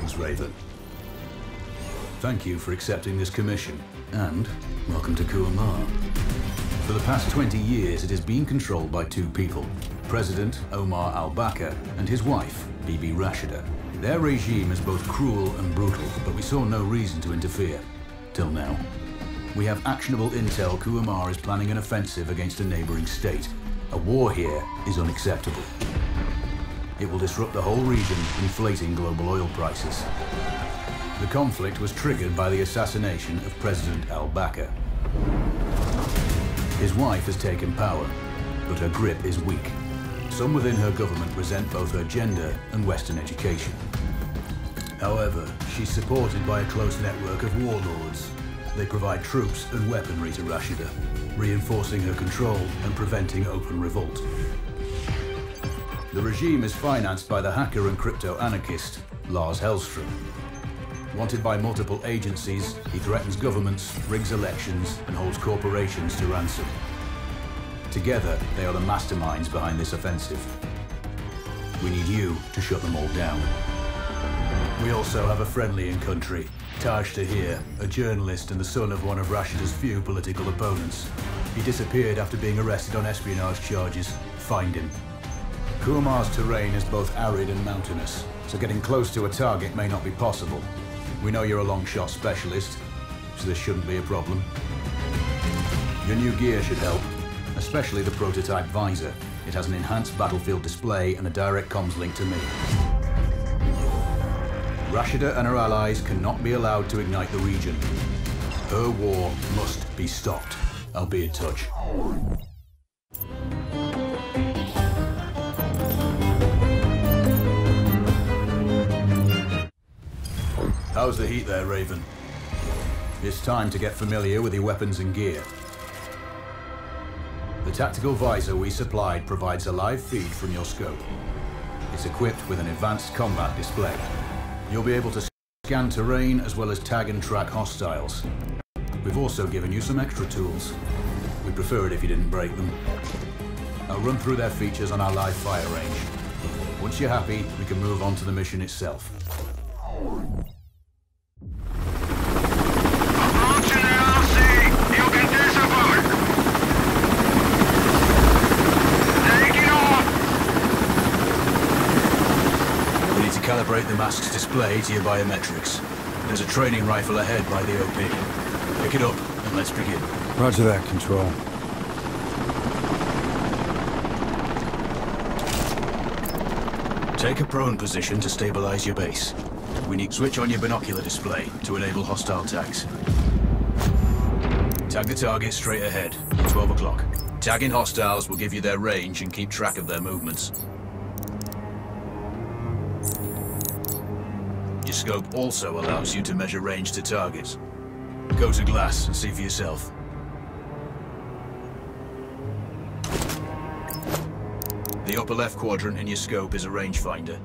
Greetings, Raven. Thank you for accepting this commission, and welcome to Kuamar. For the past 20 years, it has been controlled by two people, President Omar al-Bakr and his wife, Bibi Rashida. Their regime is both cruel and brutal, but we saw no reason to interfere. Till now. We have actionable intel Kuamar is planning an offensive against a neighboring state. A war here is unacceptable. It will disrupt the whole region, inflating global oil prices. The conflict was triggered by the assassination of President al-Bakr. His wife has taken power, but her grip is weak. Some within her government resent both her gender and Western education. However, she's supported by a close network of warlords. They provide troops and weaponry to Rashida, reinforcing her control and preventing open revolt. The regime is financed by the hacker and crypto-anarchist, Lars Hellstrom. Wanted by multiple agencies, he threatens governments, rigs elections, and holds corporations to ransom. Together, they are the masterminds behind this offensive. We need you to shut them all down. We also have a friendly in country, Taj Tahir, a journalist and the son of one of Rashida's few political opponents. He disappeared after being arrested on espionage charges. Find him. Kuamar's terrain is both arid and mountainous, so getting close to a target may not be possible. We know you're a long-shot specialist, so this shouldn't be a problem. Your new gear should help, especially the prototype visor. It has an enhanced battlefield display and a direct comms link to me. Rashida and her allies cannot be allowed to ignite the region. Her war must be stopped. I'll be in touch. How's the heat there, Raven? It's time to get familiar with your weapons and gear. The tactical visor we supplied provides a live feed from your scope. It's equipped with an advanced combat display. You'll be able to scan terrain as well as tag and track hostiles. We've also given you some extra tools. We'd prefer it if you didn't break them. I'll run through their features on our live fire range. Once you're happy, we can move on to the mission itself. Calibrate the mask's display to your biometrics. There's a training rifle ahead by the OP. Pick it up and let's begin. Roger that, Control. Take a prone position to stabilize your base. We need to switch on your binocular display to enable hostile tags. Tag the target straight ahead, 12 o'clock. Tagging hostiles will give you their range and keep track of their movements. Your scope also allows you to measure range to targets. Go to glass and see for yourself. The upper left quadrant in your scope is a rangefinder.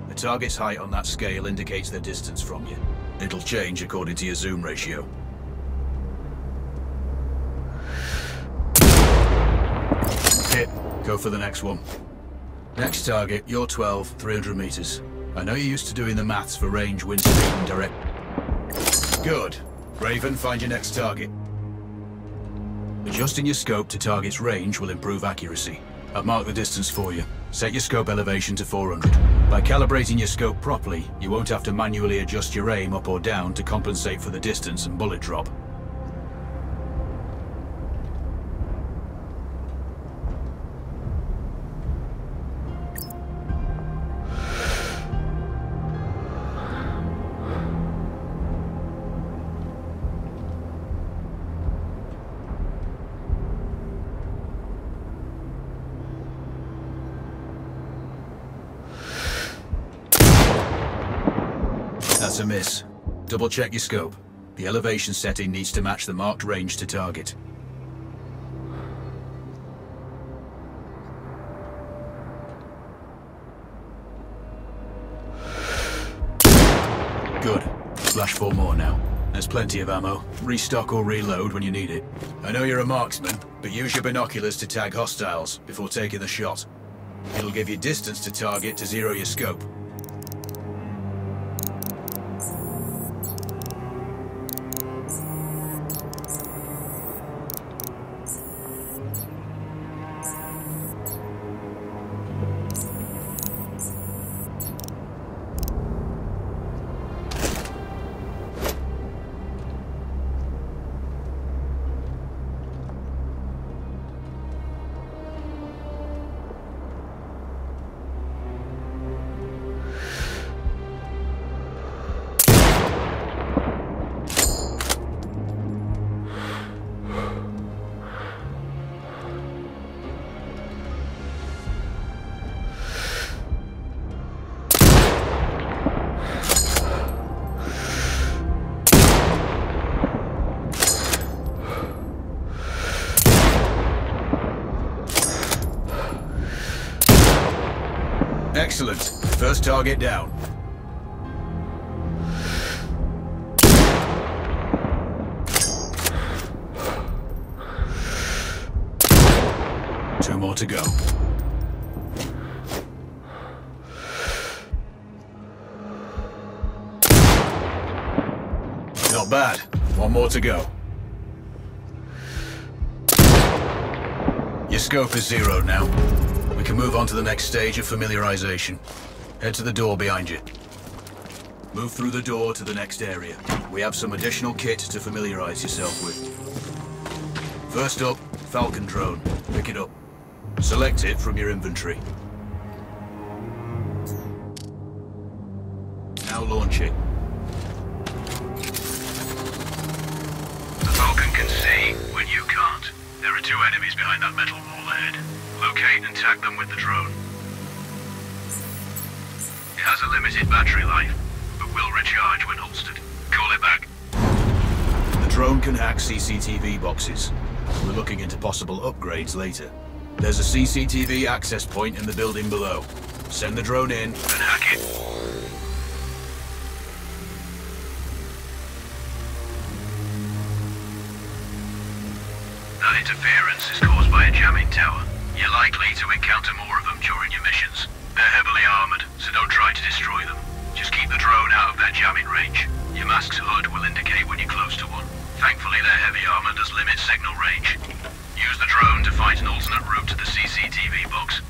The target's height on that scale indicates their distance from you. It'll change according to your zoom ratio. Hit. Go for the next one. Next target, you're 12, 300 meters. I know you're used to doing the maths for range, wind speed, and direct. Good. Raven, find your next target. Adjusting your scope to target's range will improve accuracy. I've marked the distance for you. Set your scope elevation to 400. By calibrating your scope properly, you won't have to manually adjust your aim up or down to compensate for the distance and bullet drop. That's a miss. Double check your scope. The elevation setting needs to match the marked range to target. Good. Flash 4 more now. There's plenty of ammo. Restock or reload when you need it. I know you're a marksman, but use your binoculars to tag hostiles before taking the shot. It'll give you distance to target to zero your scope. Excellent. First target down. Two more to go. Not bad. One more to go. Your scope is zeroed now. We can move on to the next stage of familiarization. Head to the door behind you. Move through the door to the next area. We have some additional kit to familiarize yourself with. First up, Falcon drone. Pick it up. Select it from your inventory. Now launch it. The Falcon can see when you can't. There are two enemies behind that metal wall ahead. Locate and tag them with the drone. It has a limited battery life, but will recharge when holstered. Call it back. The drone can hack CCTV boxes. We're looking into possible upgrades later. There's a CCTV access point in the building below. Send the drone in And hack it. That interference is caused by a jamming tower. You're likely to encounter more of them during your missions. They're heavily armored, so don't try to destroy them. Just keep the drone out of their jamming range. Your mask's hood will indicate when you're close to one. Thankfully, their heavy armor does limit signal range. Use the drone to find an alternate route to the CCTV box.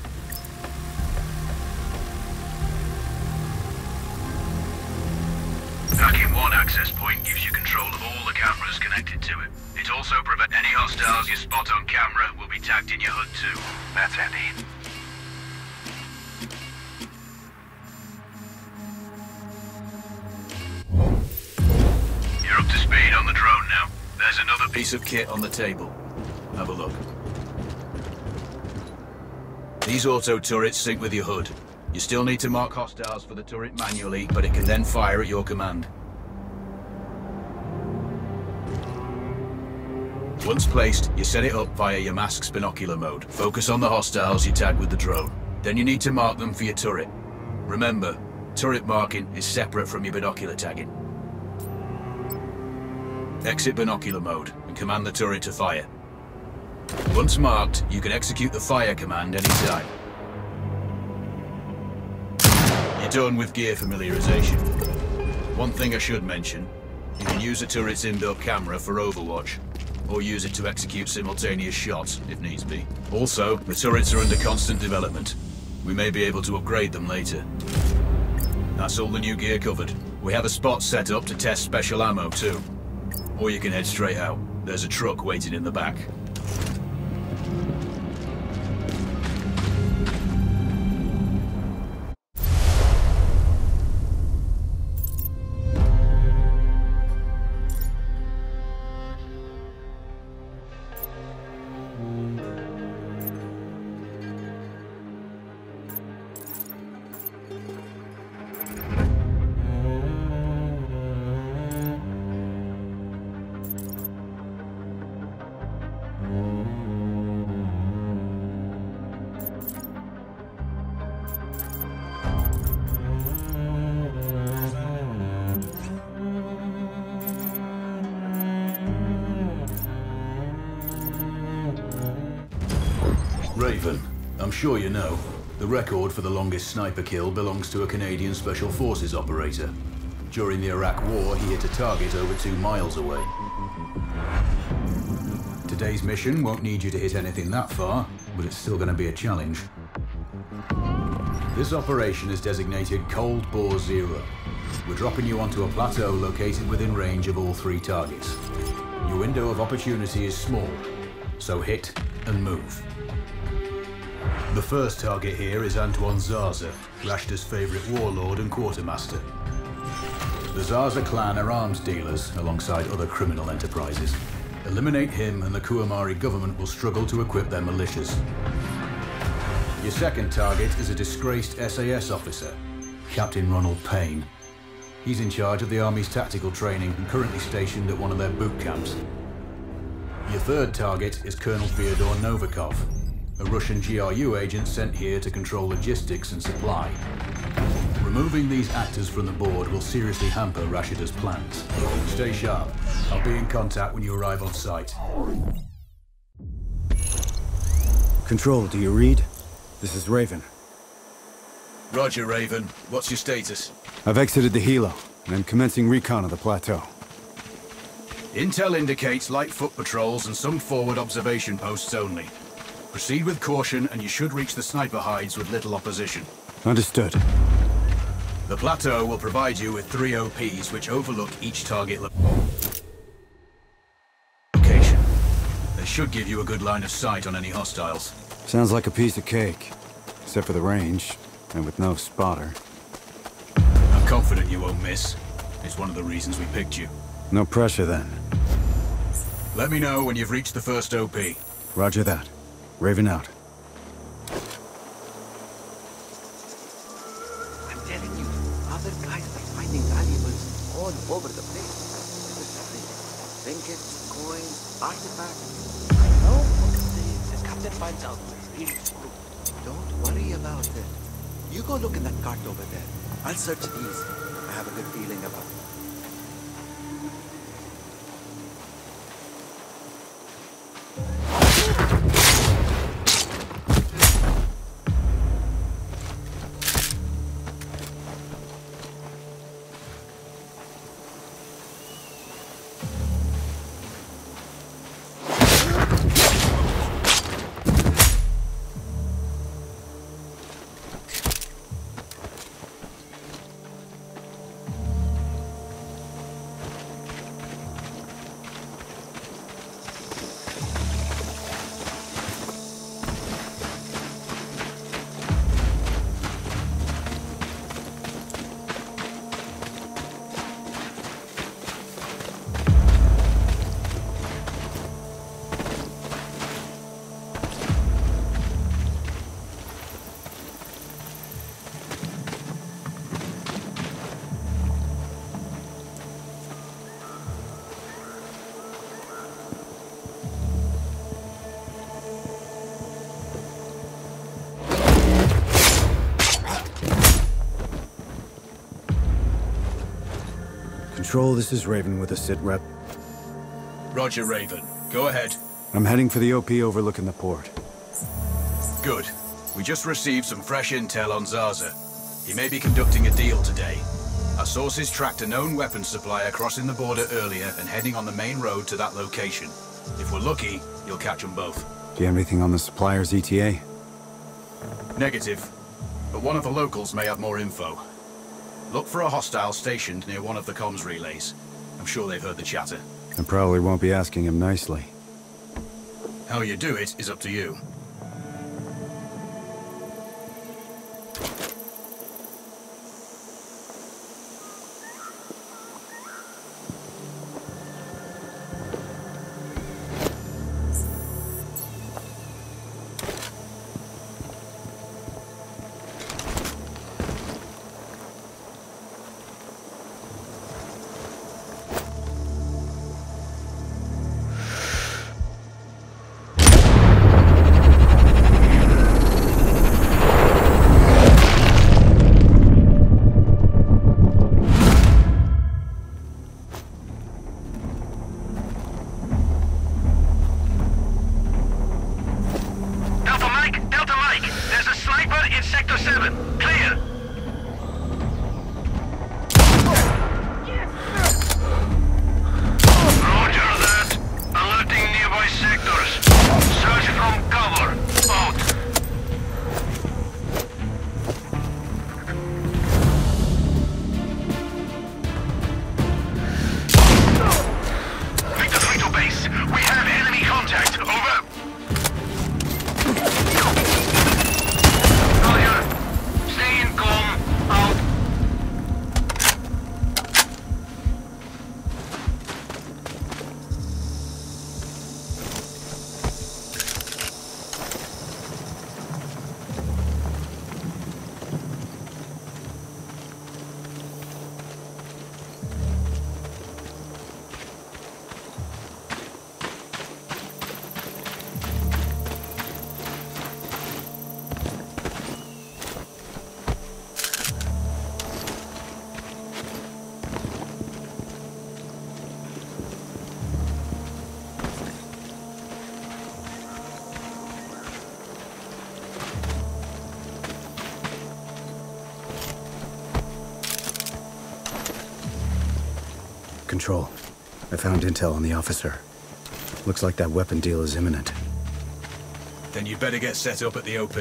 Hacking one access point gives you control of all the cameras connected to it. It also prevents any hostiles you spot on camera will be tagged in your hood too. That's handy. You're up to speed on the drone now. There's another piece of kit on the table. Have a look. These auto turrets sync with your hood. You still need to mark hostiles for the turret manually, but it can then fire at your command. Once placed, you set it up via your mask's binocular mode. Focus on the hostiles you tag with the drone. Then you need to mark them for your turret. Remember, turret marking is separate from your binocular tagging. Exit binocular mode and command the turret to fire. Once marked, you can execute the fire command anytime. You're done with gear familiarization. One thing I should mention, you can use a turret's inbuilt camera for overwatch, or use it to execute simultaneous shots if needs be. Also, the turrets are under constant development. We may be able to upgrade them later. That's all the new gear covered. We have a spot set up to test special ammo too. Or you can head straight out. There's a truck waiting in the back. Raven, I'm sure you know, the record for the longest sniper kill belongs to a Canadian Special Forces operator. During the Iraq War, he hit a target over 2 miles away. Today's mission won't need you to hit anything that far, but it's still going to be a challenge. This operation is designated Cold Bore Zero. We're dropping you onto a plateau located within range of all 3 targets. Your window of opportunity is small, so hit and move. The first target here is Antoine Zaza, Rashta's favorite warlord and quartermaster. The Zaza clan are arms dealers alongside other criminal enterprises. Eliminate him and the Kuamari government will struggle to equip their militias. Your second target is a disgraced SAS officer, Captain Ronald Payne. He's in charge of the Army's tactical training and currently stationed at one of their boot camps. Your third target is Colonel Fyodor Novikov. a Russian GRU agent sent here to control logistics and supply. Removing these actors from the board will seriously hamper Rashida's plans. Stay sharp. I'll be in contact when you arrive on site. Control, do you read? This is Raven. Roger, Raven. What's your status? I've exited the helo, and I'm commencing recon of the plateau. Intel indicates light foot patrols and some forward observation posts only. Proceed with caution, and you should reach the sniper hides with little opposition. Understood. The plateau will provide you with 3 OPs which overlook each target location. They should give you a good line of sight on any hostiles. Sounds like a piece of cake. Except for the range, and with no spotter. I'm confident you won't miss. It's one of the reasons we picked you. No pressure then. Let me know when you've reached the first OP. Roger that. Raven out. I'm telling you, other guys are finding valuables all over the place. Trinkets, coins, artifacts. I know what the captain finds out. He'll screw. Don't worry about it. You go look in that cart over there. I'll search these. I have a good feeling about it. Control, this is Raven with a sit rep. Roger, Raven. Go ahead. I'm heading for the OP overlooking the port. Good. We just received some fresh intel on Zaza. He may be conducting a deal today. Our sources tracked a known weapons supplier crossing the border earlier and heading on the main road to that location. If we're lucky, you'll catch them both. Do you have anything on the supplier's ETA? Negative. But one of the locals may have more info. Look for a hostile stationed near one of the comms relays. I'm sure they've heard the chatter. I probably won't be asking him nicely. How you do it is up to you. Control. I found intel on the officer. Looks like that weapon deal is imminent. Then you'd better get set up at the OP.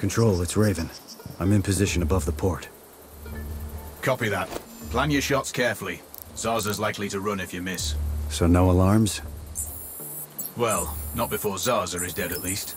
Control, it's Raven. I'm in position above the port. Copy that. Plan your shots carefully. Zarza's likely to run if you miss. So no alarms? Well, not before Zarza is dead at least.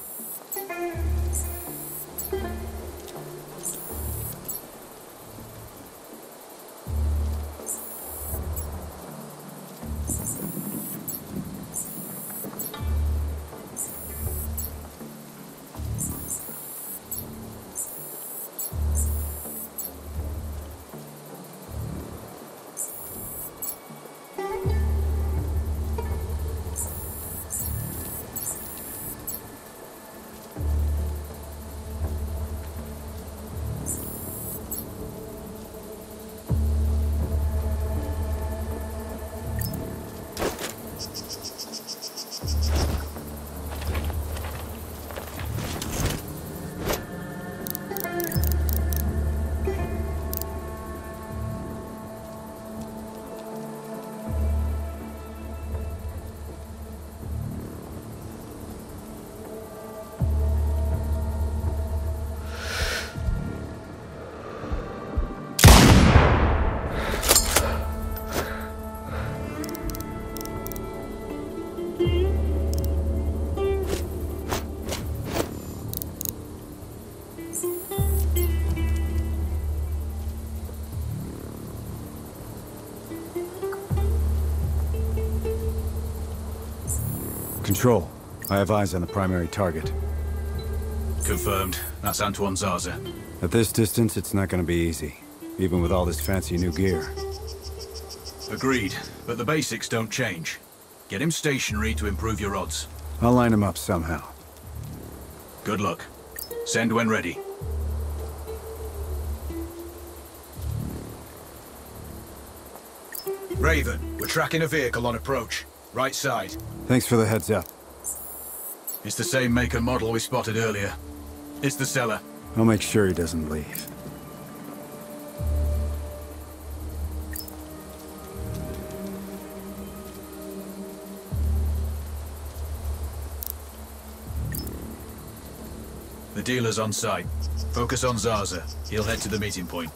Control, I have eyes on the primary target. Confirmed. That's Antoine Zarza. At this distance, it's not gonna be easy, even with all this fancy new gear. Agreed, but the basics don't change. Get him stationary to improve your odds. I'll line him up somehow. Good luck. Send when ready. Raven, we're tracking a vehicle on approach. Right side. Thanks for the heads up. It's the same make and model we spotted earlier. It's the seller. I'll make sure he doesn't leave. The dealer's on site. Focus on Zarza. He'll head to the meeting point.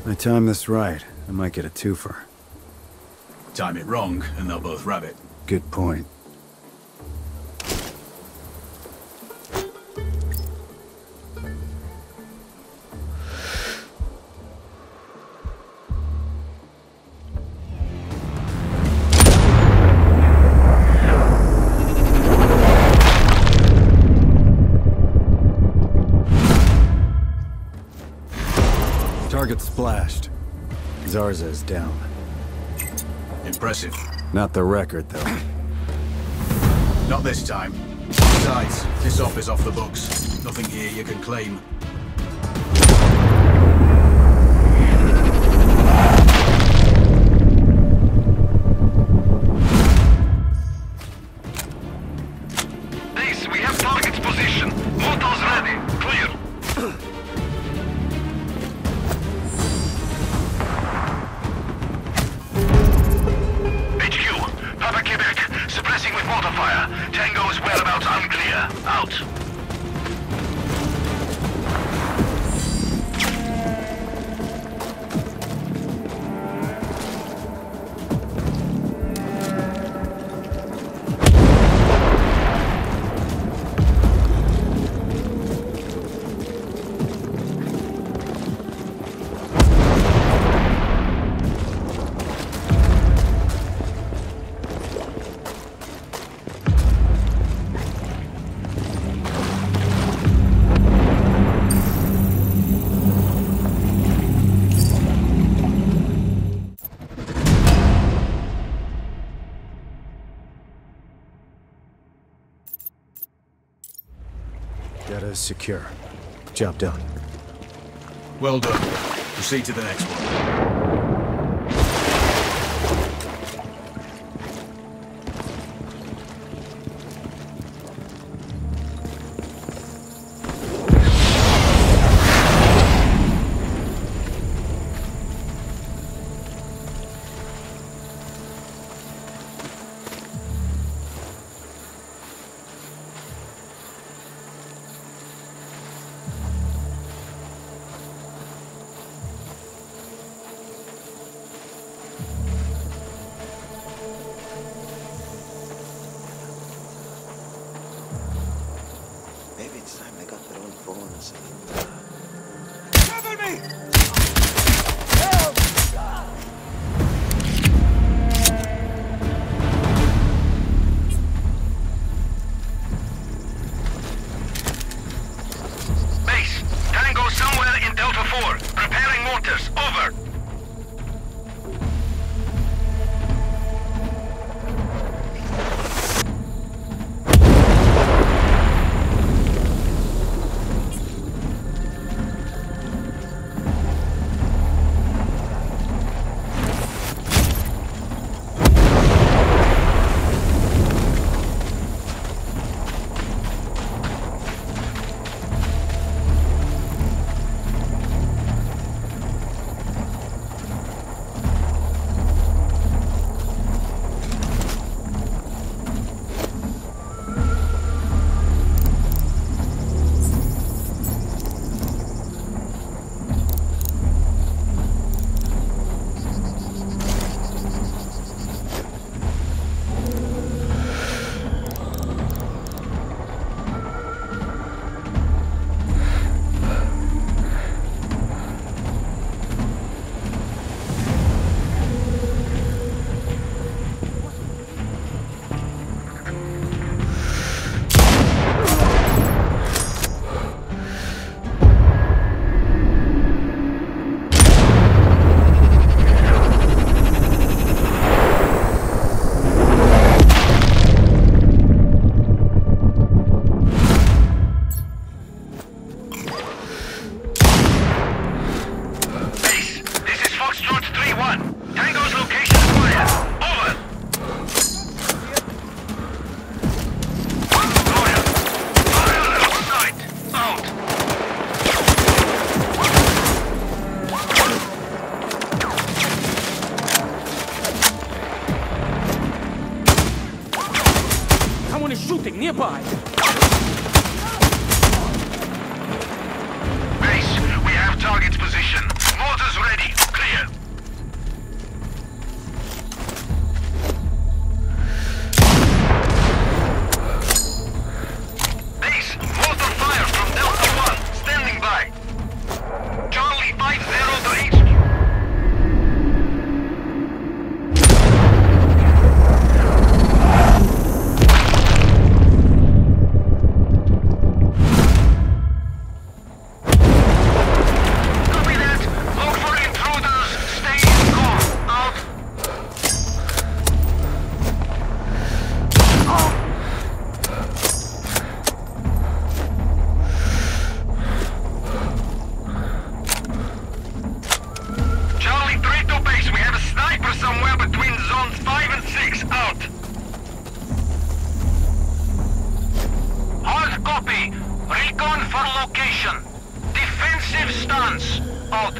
I time this right, I might get a twofer. Time it wrong, and they'll both rabbit. Good point. Target splashed. Zarza's down. Impressive. Not the record, though. Not this time. Besides, this office off the books. Nothing here you can claim. Base, we have target's position. Motors ready. Clear. HQ, Papa Quebec, suppressing with mortar fire. Tango's whereabouts unclear. Out. Data is secure. Job done. Well done. Proceed to the next one. Maybe it's time they got their own phones. Cover me! Help! Base, Tango somewhere in Delta 4. Preparing mortars. Over. Shooting nearby. Base, we have target's position. Mortars ready. Clear. Base, mortar fire from Delta 1. Standing by. Charlie 50 to HQ. Copy that. Active stance. Out.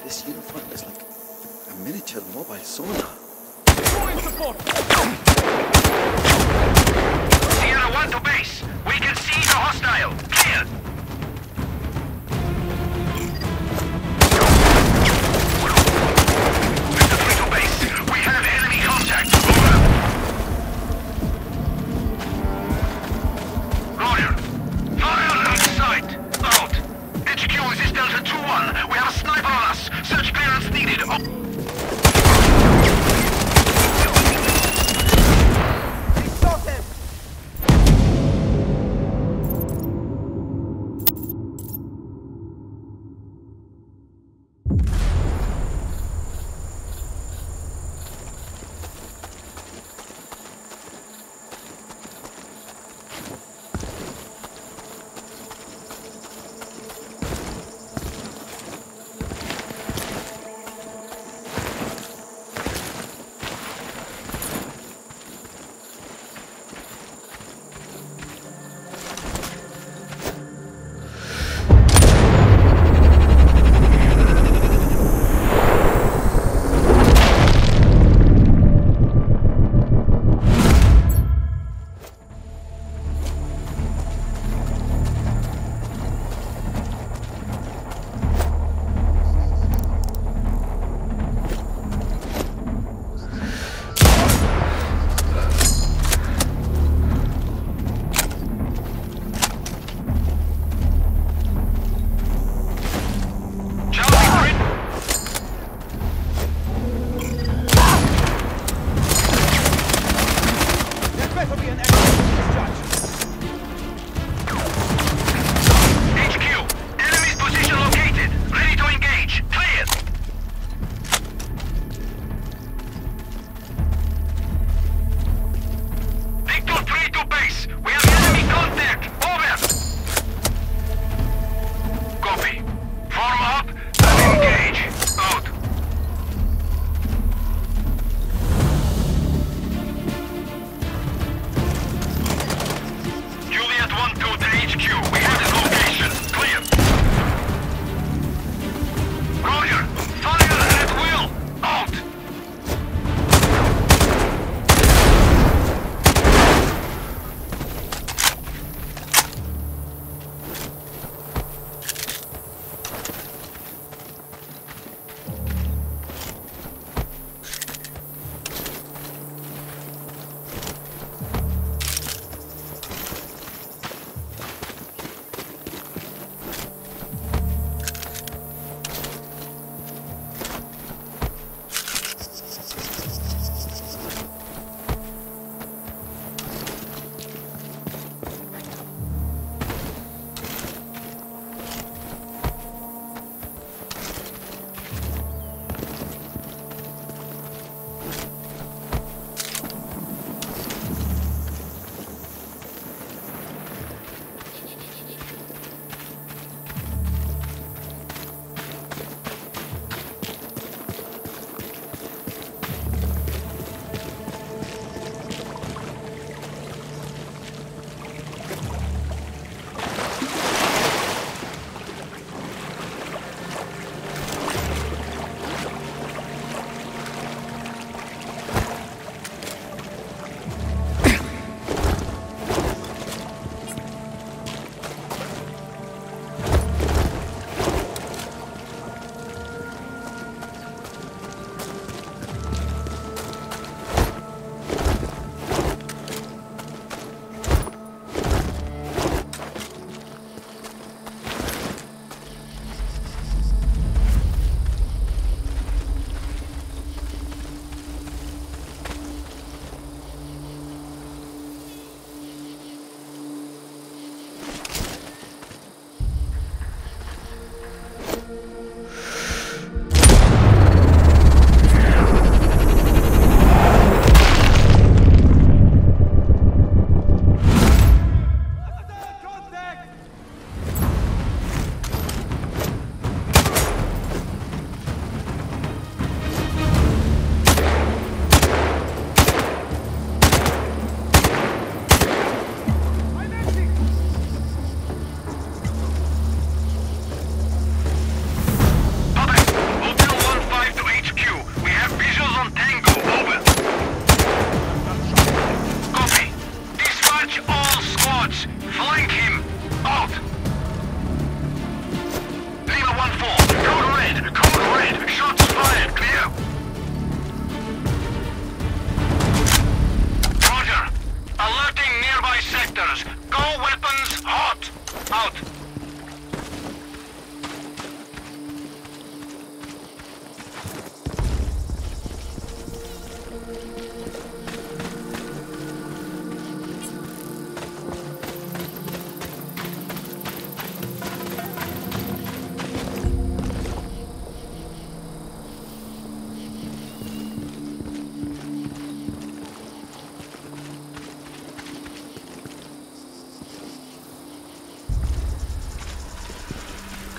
This uniform is like a miniature mobile sonar. Sierra 1 to base. We can see the hostile. Clear. Mr. 3 to base. We have enemy contact. Over. Roger. Fire on sight. Out. HQ, this is Delta 2-1. We have a sniper on us. Search clearance needed.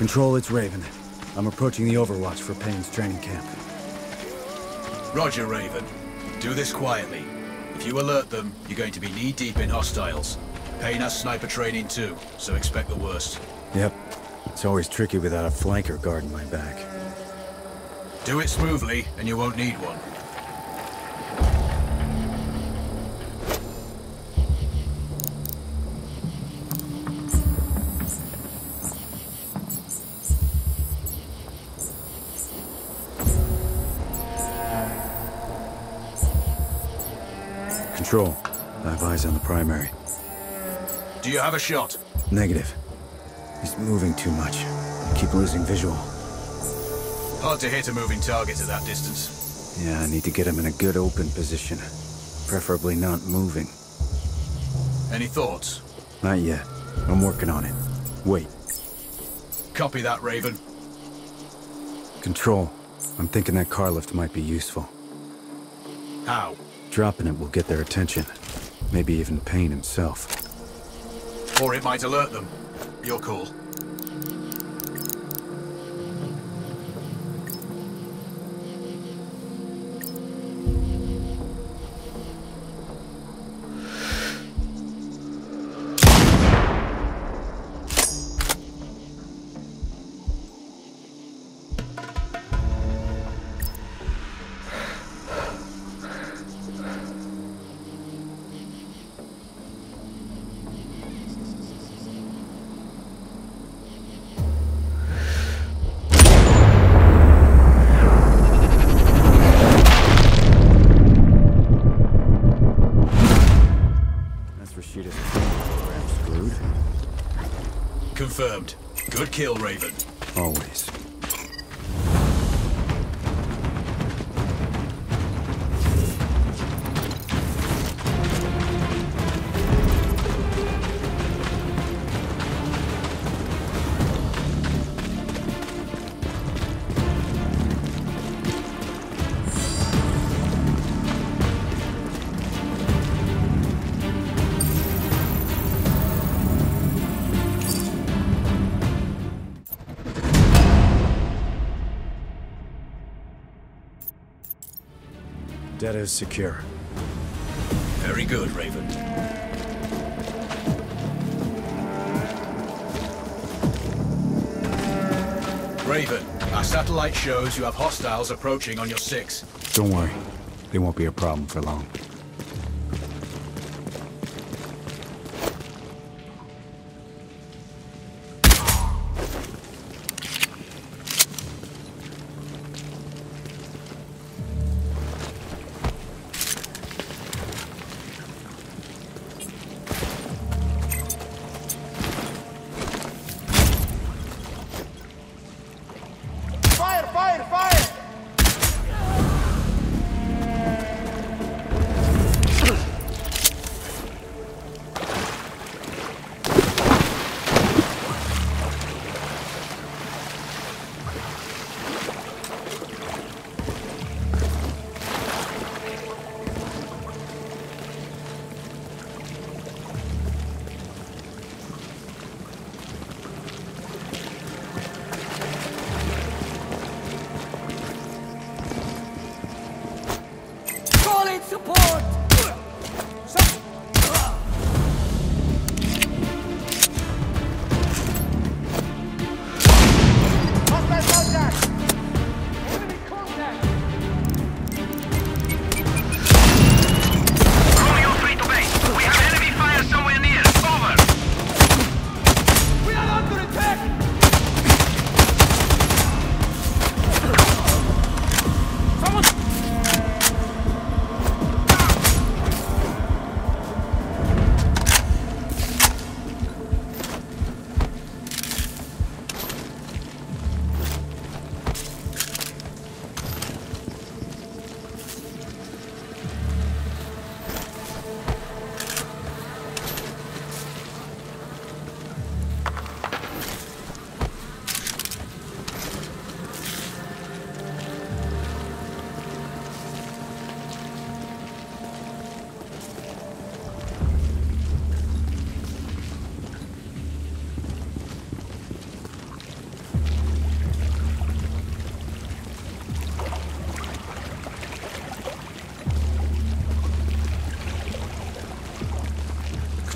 Control, it's Raven. I'm approaching the Overwatch for Payne's training camp. Roger, Raven. Do this quietly. If you alert them, you're going to be knee-deep in hostiles. Payne has sniper training too, so expect the worst. Yep. It's always tricky without a flanker guarding my back. Do it smoothly, and you won't need one. Control. I have eyes on the primary. Do you have a shot? Negative. He's moving too much. I keep losing visual. Hard to hit a moving target at that distance. Yeah, I need to get him in a good open position. Preferably not moving. Any thoughts? Not yet. I'm working on it. Wait. Copy that, Raven. Control. I'm thinking that car lift might be useful. How? Dropping it will get their attention. Maybe even Payne himself. Or it might alert them. Your call. Confirmed. Good kill, Raven. Always. Data is secure. Very good, Raven. Raven, our satellite shows you have hostiles approaching on your 6. Don't worry. They won't be a problem for long. Fire! Fire! Fire!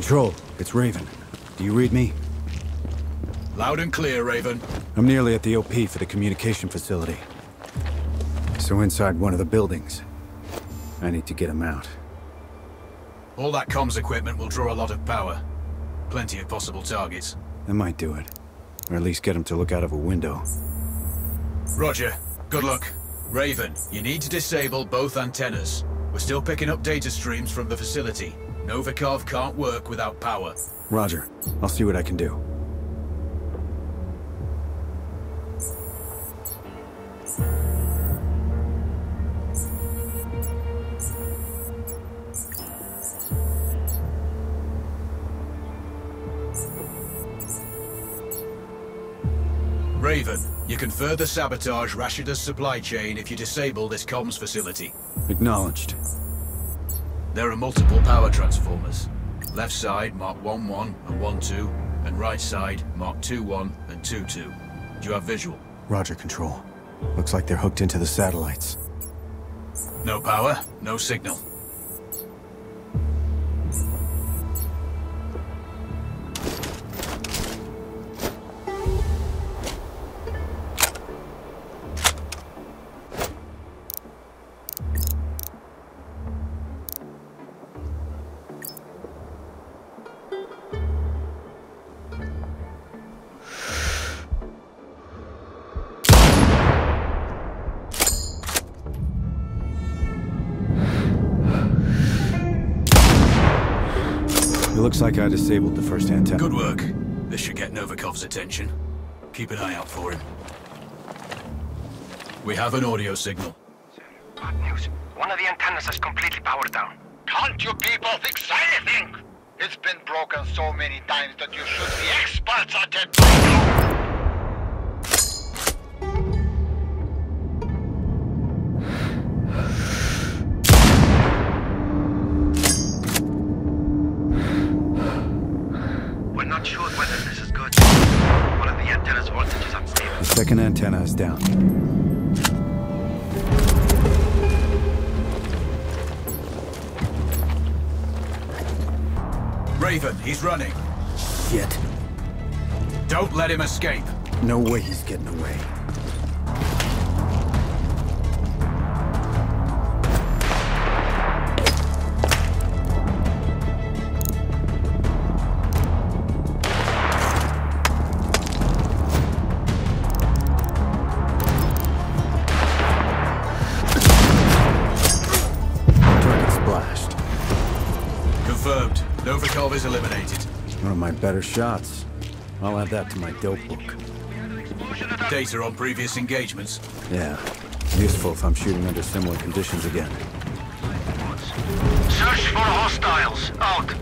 Control, it's Raven. Do you read me? Loud and clear, Raven. I'm nearly at the OP for the communication facility. So inside one of the buildings. I need to get him out. All that comms equipment will draw a lot of power. Plenty of possible targets. That might do it. Or at least get him to look out of a window. Roger. Good luck. Raven, you need to disable both antennas. We're still picking up data streams from the facility. Novikov can't work without power. Roger. I'll see what I can do. Raven, you can further sabotage Rashida's supply chain if you disable this comms facility. Acknowledged. There are multiple power transformers. Left side mark 1-1 and 1-2, and right side mark 2-1 and 2-2. Do you have visual? Roger, Control. Looks like they're hooked into the satellites. No power, no signal. It looks like I disabled the first antenna. Good work. This should get Novikov's attention. Keep an eye out for him. We have an audio signal. Bad news. One of the antennas is completely powered down. Can't you people fix anything? It's been broken so many times that you should be experts at it by now. We're not sure whether this is good. One of the antenna's voltage is unstable. The second antenna is down. Raven, he's running. Shit. Don't let him escape. No way he's getting away. Target splashed. Confirmed. Novikov is eliminated. One of my better shots. I'll add that to my dope book. Data on previous engagements. Yeah. Useful if I'm shooting under similar conditions again. Search for hostiles. Out.